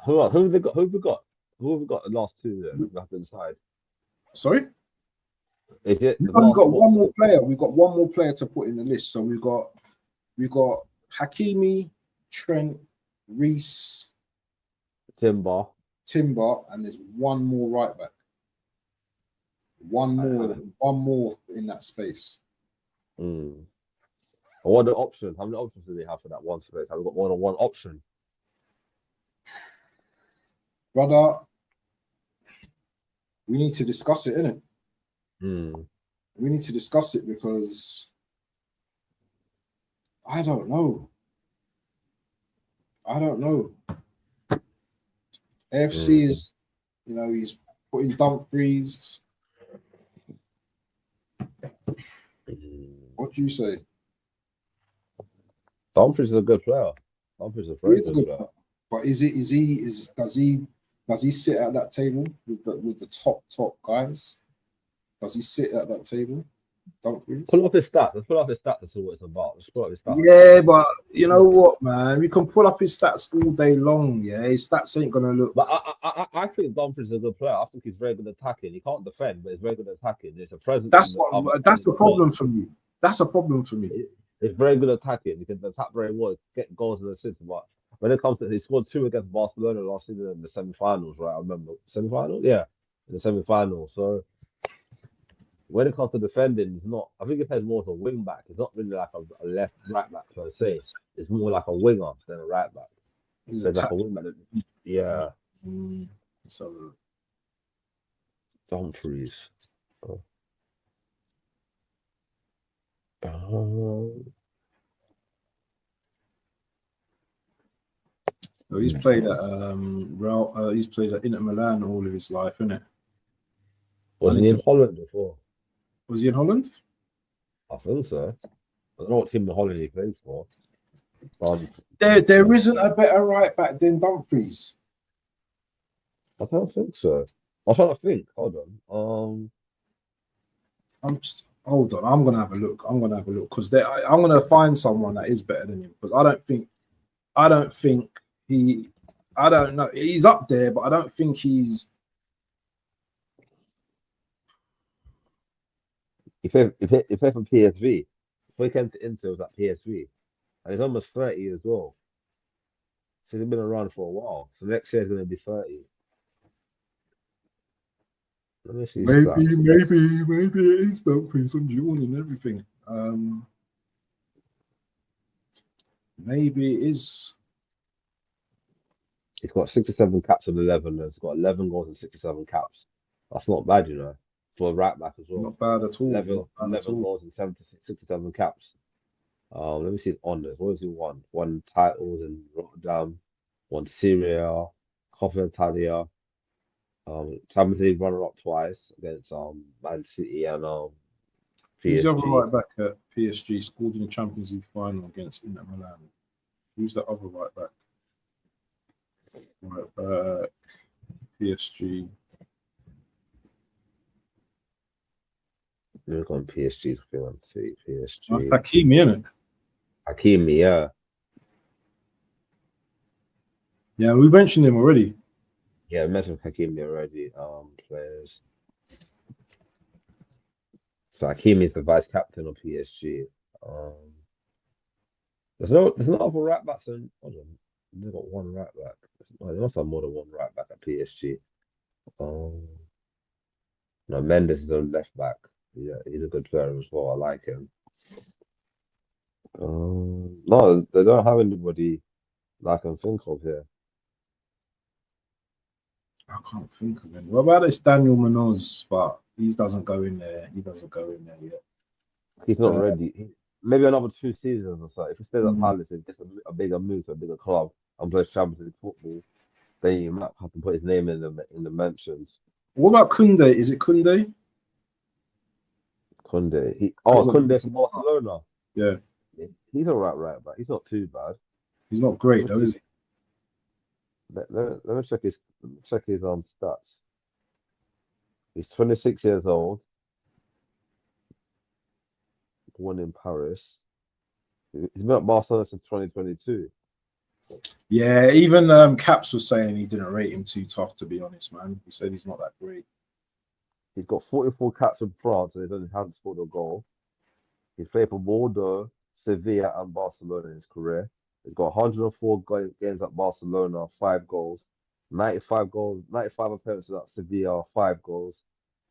Who have we got? Who have we got? Who have we got? The last 2 then we have to decide. Sorry. Is it? We've got one more player. We've got one more player to put in the list. So we've got Hakimi, Trent, Reece, Timber, and there's one more right back. One more in that space. What are the options? How many options do we have for that one space? Have we got more than one option? Brother, we need to discuss it, innit? We need to discuss it because I don't know. AFC is, he's putting Dumfries. What do you say? Dumfries is a good player. Dumfries is a very good player. But does he sit at that table with the top guys? Does he sit at that table? Dumfries? Pull up his stats. Let's pull up his stats to see what it's about. Let's pull up his stats. Yeah, but you know what, man? We can pull up his stats all day long. Yeah, his stats ain't gonna look. But I think Dumfries is a good player. I think he's very good attacking. He can't defend, but he's very good attacking. There's a presence. That's the problem for me. That's a problem for me. He's very good attacking. He can attack very well, get goals and assists. But when it comes to, he scored 2 against Barcelona last season in the semi-finals, right? I remember semi-final. Yeah, in the semi-final. So when it comes to defending, he's not. I think he plays more as a wing back. He's not really like a left right back per se. It's more like a winger than a right back. He's So it's like a wing back. Yeah. So Dumfries. Oh. he's played at he's played at Inter Milan all of his life, isn't it? Was he in Holland before? Was he in Holland? I think so. I don't know what team in Holland he plays for. There isn't a better right back than Dumfries. I don't think so. I'm trying to think. Hold on. Hold on. I'm gonna have a look. Because I'm gonna find someone that is better than him. Because I don't know. He's up there, but I don't think he's. He played for PSV. Before he came to Inter, it was at PSV. And he's almost 30 as well. So he's been around for a while. So next year he's going to be 30. Let me see. Maybe it is Dumfries. I'm yawning and everything. Maybe it is. He's got 67 caps and 11. He's got 11 goals and 67 caps. That's not bad, you know. For a right back as well. Not bad at all. 11 goals and 67 caps. Let me see his honours. What has he won? Won titles in Rotterdam, won Serie A, Coppa Italia, Champions League runner-up twice against Man City and PSG. Who's the other right back at PSG? Scored in the Champions League final against Inter Milan. Who's the other right back? Right back, PSG. Look on PSG's film. See PSG. That's Hakimi, isn't it? Hakimi, yeah. Yeah, we mentioned him already. Yeah, we mentioned Hakimi already. Players. So Hakimi is the vice captain of PSG. There's no other right backs. Hold on, they've got one right back. They must have more than one right back at PSG. No, Mendes is a left back. Yeah, he's a good player as well. I like him. No, they don't have anybody that I can think of here. I can't think of him. What about this Daniel Munoz? But he doesn't go in there. He doesn't go in there yet. He's not ready. Maybe another 2 seasons or so. If he stays at Palace and gets a bigger move to a bigger club and plays Champions League football, then you might have to put his name in the mentions. What about Koundé? Is it Koundé? Koundé. Koundé from Barcelona. Yeah. He's all right back. He's not too bad. He's not great though, is he? Let me check his stats. He's 26 years old. Born in Paris. He's been at Barcelona since 2022. Yeah, even Caps was saying he didn't rate him too tough, to be honest, man. He said he's not that great. He's got 44 caps in France and he only hasn't scored a goal. He's played for Bordeaux, Sevilla, and Barcelona in his career. He's got 104 games at Barcelona, 5 goals. 95 appearances at Sevilla, 5 goals.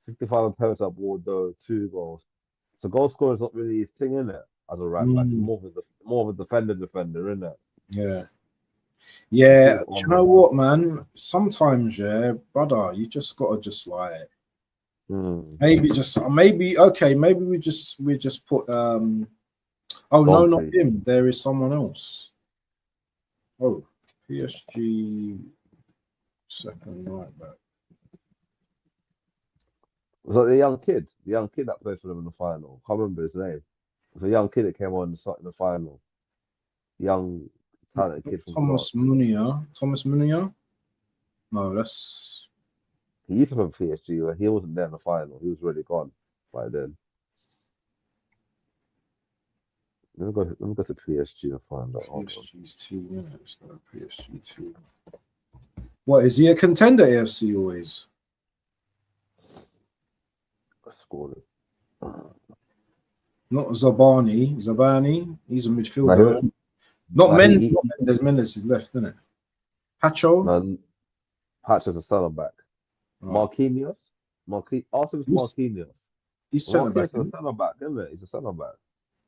65 appearances at Bordeaux, 2 goals. So goal scoring is not really his thing, isn't it? As a right back, he's more of a defender, isn't it? Yeah. Yeah. Do you know what, man? Sometimes, yeah, brother, you just gotta just like maybe we just put no, not him. There is someone else. Oh, PSG second right back. Was that the young kid that played for them in the final? I can't remember his name. It was a young kid that came on in the final. Young, talented kid from Thomas Munier? No, that's... He used to play for PSG, but he wasn't there in the final. He was already gone by then. Let me go to PSG to find out. PSG's team, yeah. It's got a PSG team. What, is he a contender AFC always? Scored it. Not Zabani. He's a midfielder. Mendes is left, isn't it? Pacho? Pacho's a centre back. Marquinhos? Marquinhos. He's Well, centre back. he's a centre back, isn't it? He's a centre back.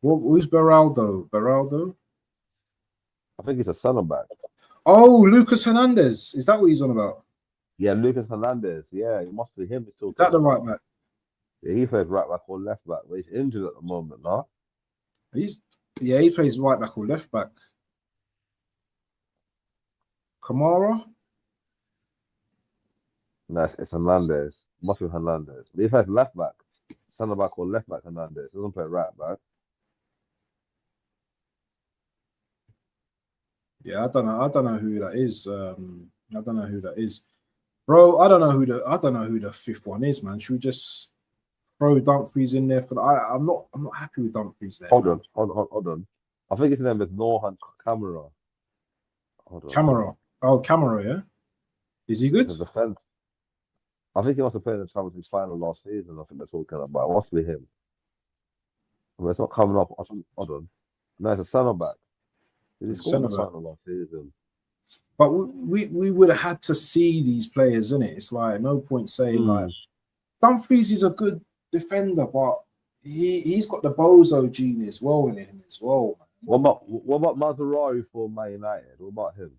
Who's Beraldo? Beraldo? I think he's a centre back. Oh, Lucas Hernandez. Is that what he's on about? Yeah, Lucas Hernandez. Yeah, it must be him. Is that the right back? Yeah, he plays right back or left back, but he's injured at the moment, no? He plays right back or left back. Kamara? No, it's Hernandez. Must be Hernandez. But he plays left back, centre back or left back. Hernandez. He doesn't play right back. Yeah, I don't know who that is. I don't know who that is, bro. I don't know who the fifth one is, man. Should we just throw Dumfries in there for the? I'm not happy with Dumfries there. Hold on. I think his name is Norhan Camera. Hold on. Camera. Oh, Camera, yeah. Is he good? I think he must have played in the Champions League final last season. I think they're talking about. It must be him. But it's not coming up. Hold on. No, it's a centre back. He scored in the final last season. But we would have had to see these players, innit? It's like no point saying like Dumfries is a good defender, but he's got the bozo gene as well in him as well. Man. What about Maserati for Man United? What about him?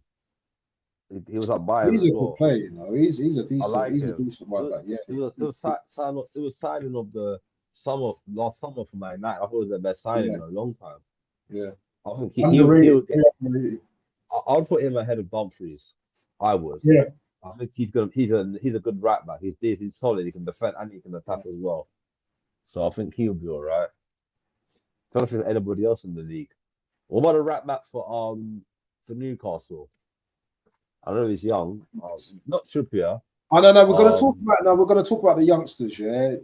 He was at Bayern. He's a good player, you know. He's a decent right back. Yeah, it was signing of the last summer for Man United. I thought it was the best signing in a long time. Yeah, I think he would get. I would put him ahead of Dumfries. I would. Yeah, I think he's a good right back. He's solid. He can defend and he can attack as well. So I think he'll be all right. I don't think there's anybody else in the league. What about a right back for Newcastle? I know he's young. Not Trippier. I don't know. We're going to talk about the youngsters. Yeah,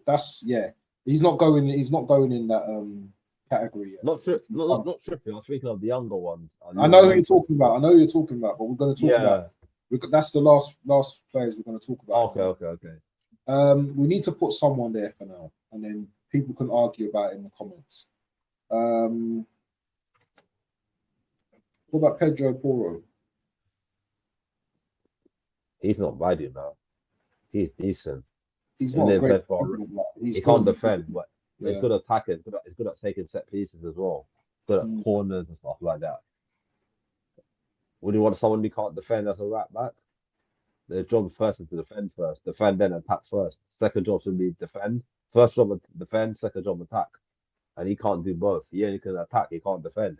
He's not going in that category yet. Not Trippier. I'm speaking of the younger ones. I know who you're talking about. But we're going to talk about. That's the last players we're going to talk about. Okay. We need to put someone there for now, and then people can argue about it in the comments. What about Pedro Porro? He's not bad, you know. He's decent. He's not great. He can't defend, but he's good at attacking. He's good at taking set pieces as well. Good at corners and stuff like that. Would you want someone who can't defend as a right back? Their job first is to defend first. Defend then attack first. Second job should be defend. First job defend. Second job attack. And he can't do both. He only can attack. He can't defend.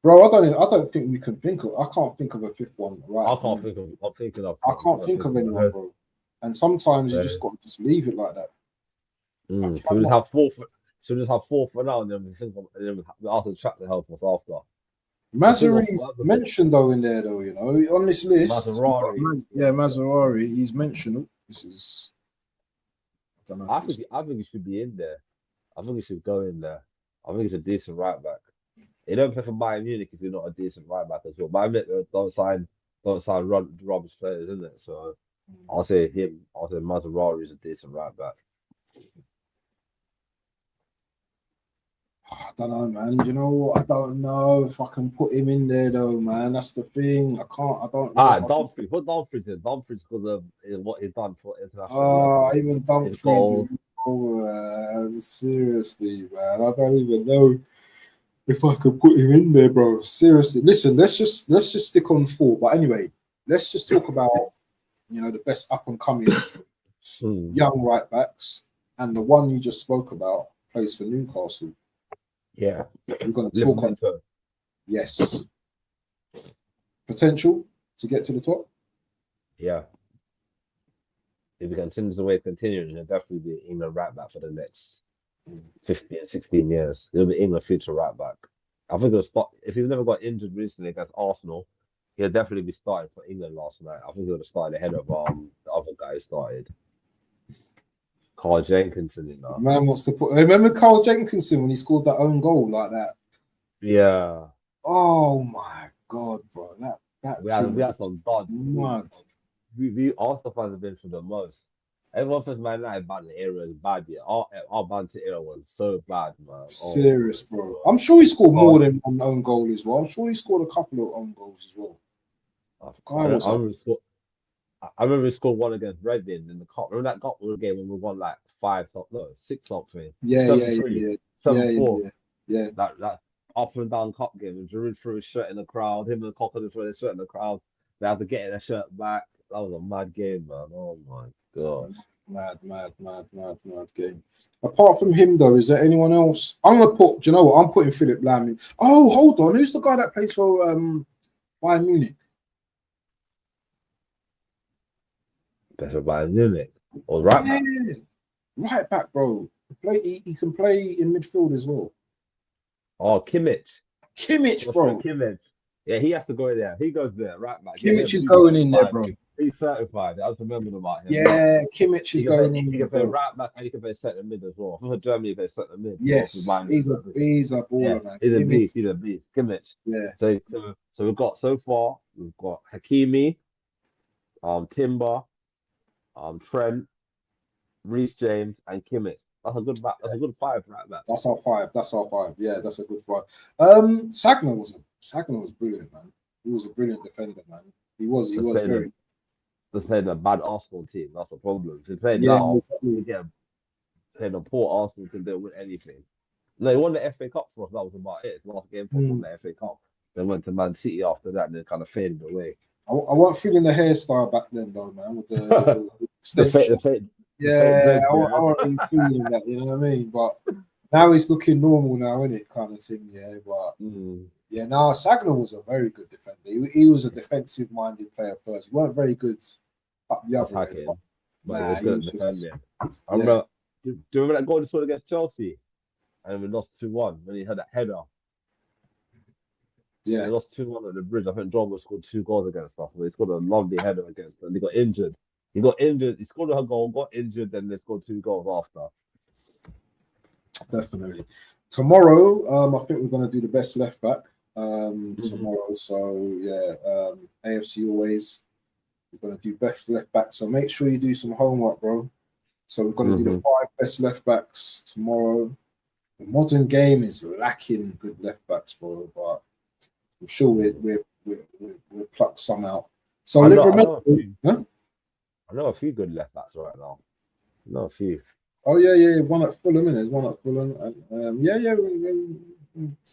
Bro, I don't think we can think of. I can't think of a fifth one. Right? I can't think of. I'm thinking of. I can't think of anyone, bro. And sometimes you just got to just leave it like that. So we just have four. So we just have four for now, and then we think of. And then we ask the chat to help us after. Mazari's mentioned though in there though, you know, on this list. Mazarari. He's mentioned. This is. I don't know. I think he should be in there. I think he should go in there. I think he's a decent right back. You don't play for Bayern Munich if you're not a decent right back as well. But I admit don't sign rubbish players, isn't it? So I'll say him. I'll say Maserati is a decent right back. I don't know, man. You know what? I don't know if I can put him in there though, man. That's the thing. I don't know. Dumfries. Put Dumfries in. Dumfries because of what he's done for international. Even Dumfries is seriously, man. I don't even know if I could put him in there, bro. Seriously. Listen, let's just stick on 4. But anyway, let's just talk about the best up and coming young right backs, and the one you just spoke about plays for Newcastle. Yeah, we're going to talk on yes potential to get to the top. Yeah, if he continues the way it's continuing, he'll definitely be England right back for the next 15, 16 years. He'll be England future right back. I think he'll start if he's never got injured recently against Arsenal. He'll definitely be starting for England last night. I think he would have started ahead of the other guy who started. Carl Jenkinson, Man wants to put. Remember Carl Jenkinson when he scored that own goal like that? Yeah. Oh my God, bro! That we had some duds. We Arsenal fans have been through the most. Everyone thinks Man United banter era is bad. Yeah, our banter era was so bad, man. Serious, bro. I'm sure he scored more than one own goal as well. I'm sure he scored a couple of own goals as well. I remember we scored one against Reading in the cup. Remember that cup game when we won like 6 something, Yeah, yeah, 7-3, yeah, yeah, 7-4. yeah, yeah. That up and down cup game, and Giroud threw his shirt in the crowd. Him and Cocker threw his shirt in the crowd. They had to get their shirt back. That was a mad game, man. Oh my gosh. Mad game. Apart from him, though, is there anyone else? I'm gonna put. Do you know what? I'm putting Philip Lam in. Oh, hold on. Who's the guy that plays for Bayern Munich? Better Bayern Munich or right back. Yeah, right back, bro. He can play in midfield as well. Oh, Kimmich. Kimmich, bro. Kimmich. Yeah, he has to go there. He goes there, right back. Kimmich is going in there, bro. He's certified. I was remembering about him. Yeah, Kimmich is going in. He can play right back and he can play centre mid as well. For Germany, he plays centre mid. Yes, he's a baller, man. He's a beast. He's a beast. Kimmich. Yeah. So we've got so far. We've got Hakimi, Timber, Trent, Reece James, and Kimmich. That's a good back. That's a good five right back. That's our five. Yeah, that's a good five. Sagna was brilliant, man. He was a brilliant defender, man. He was very. Just playing a bad Arsenal team. That's the problem. He's playing playing a poor Arsenal team. They don't win anything. No, he won the FA Cup for us. That was about it. Last game for the FA Cup. Then went to Man City after that, and then kind of faded away. I wasn't feeling the hairstyle back then, though, man. With the extension. I wasn't really feeling that. You know what I mean? But now he's looking normal now, isn't it? Kind of thing. Yeah, but. Yeah, Sagna was a very good defender. He was a defensive-minded player first. He wasn't very good up the other end. But he was good defending. I remember, do you remember that goal he scored against Chelsea? And we lost 2-1 when he had that header. Yeah. He lost 2-1 at the bridge. I think Drogba scored 2 goals against us. But he scored a lovely header against them. He got injured. He scored a goal, got injured, then they scored 2 goals after. Definitely. Tomorrow, I think we're going to do the best left back. Tomorrow, so yeah, AFC always. We're gonna do best left back, so make sure you do some homework, bro. So we're gonna do the 5 best left backs tomorrow. The modern game is lacking good left backs, bro, but I'm sure we'll pluck some out. So I know a few good left backs right now. I know a few. Oh yeah. One at Fulham, and there's one at Fulham.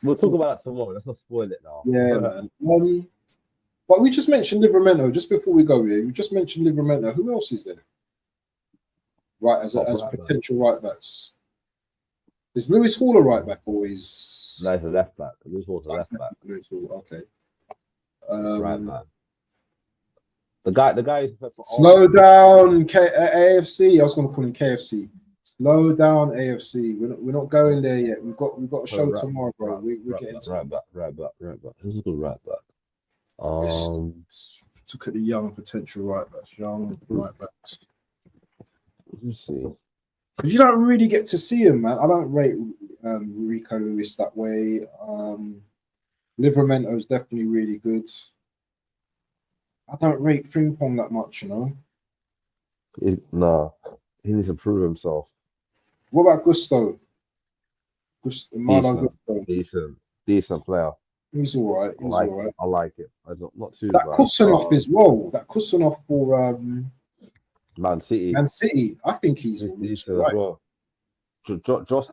We'll talk about that tomorrow. Let's not spoil it now. Yeah, man. But we just mentioned Livramento just before we go here. You just mentioned Livramento. Who else is there? Right, as potential right backs. Is Lewis Hall a right back or is? No, he's a left back. Lewis Hall's a left back. Lewis Hall, okay. Right back. The guy is slow down AFC. I was going to call him KFC. Slow down, AFC. We're not going there yet. We've got a show tomorrow, bro. We're getting to right back. Who's a good right back? Look at the young potential right backs. Young right backs. Let me see. Because you don't really get to see him, man. I don't rate Rico Lewis that way. Livramento is definitely really good. I don't rate Frimpong that much, you know. He needs to prove himself. What about Gusto? Decent player. He's all right. I like it. Not too that bad. Kusanov as well. That Kusanov for Man City. I think he's decent right. as well. Josh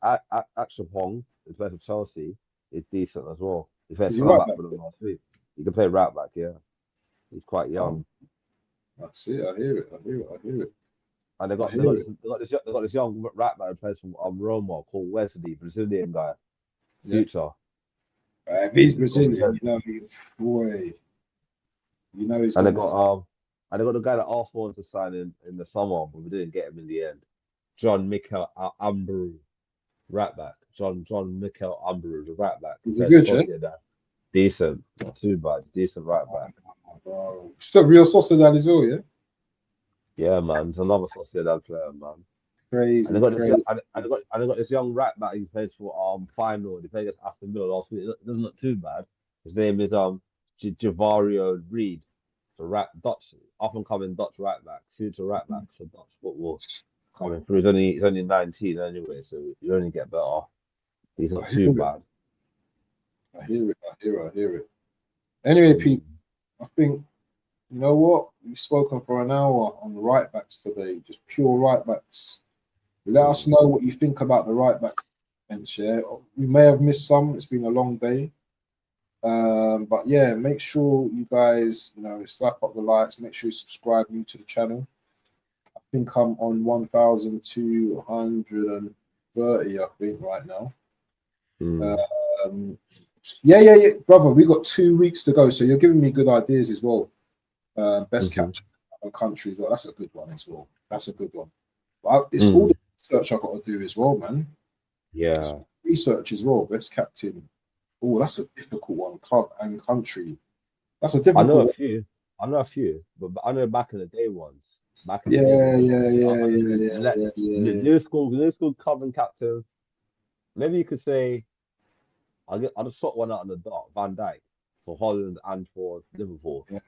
Achapong, who plays for Chelsea, is decent as well. He played right back for them last week. He can play right back, yeah. He's quite young. That's it. I hear it. And they got this young right back who plays from Roma called Wesley, Brazilian guy. Future. If he's Brazilian, he's and they got the guy that Arsenal wanted to sign in the summer, but we didn't get him in the end. John Mikel Ambru, right back. John Mikel Ambru, the right back. He's a good, yeah? Decent, not too bad. Decent right back. Still Real Sociedad as well, yeah? Yeah, man. He's another Sociedad player, man. Crazy. And they got this young right back who plays for final. He played against Aston Villa last week. It doesn't look too bad. His name is Javario Reed, the Dutch up and coming Dutch right back, future right back for Dutch football coming through. He's only 19 anyway, so you only get better. He's not too bad. I hear it. Anyway, people, I think You know what? We've spoken for an hour on the right backs today, just pure right backs. Let us know what you think about the right back bench. Yeah, we may have missed some. It's been a long day. But yeah, make sure you guys, slap up the likes. Make sure you subscribe new to the channel. I think I'm on 1,230, I think, right now. Yeah, brother. We got 2 weeks to go, so you're giving me good ideas as well. Best captain of countries. Well, that's a good one as well. That's a good one. But it's all the research I got to do as well, man. Yeah, research as well. Best captain. Oh, that's a difficult one. Club and country. That's a difficult. I know a few. But I know back in the day ones. Back in the day ones. New school club and captain. Maybe you could say I'll just sort one out in the dark. Van Dijk for Holland and for Liverpool. Yeah.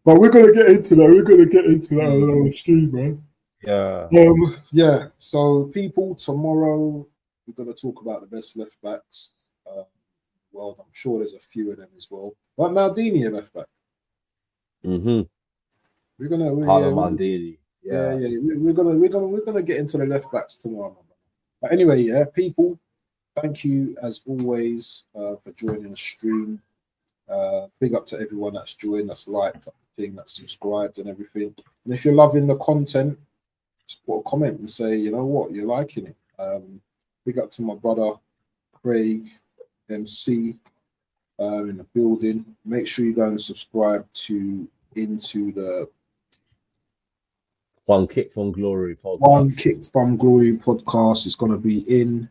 But we're gonna get into that. We're gonna get into that on the stream, man. Yeah. Yeah. So, people, tomorrow we're gonna talk about the best left backs. Well, I'm sure there's a few of them as well. Like Maldini, a left back. We're gonna Maldini. Yeah. We're gonna get into the left backs tomorrow. But anyway, yeah, people. Thank you as always for joining the stream. Big up to everyone that's joined, that's liked, that's subscribed and everything. And if you're loving the content, just put a comment and say, you know what, you're liking it. Big up to my brother Craig MC in the building. Make sure you go and subscribe to Into the One Kick from Glory podcast. One Kick from Glory podcast is going to be in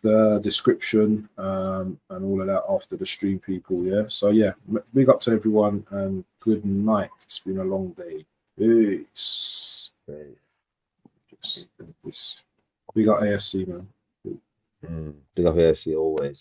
the description and all of that after the stream, people. Yeah, so yeah, big up to everyone and good night. It's been a long day. Peace. Big up AFC, man. Big up AFC always.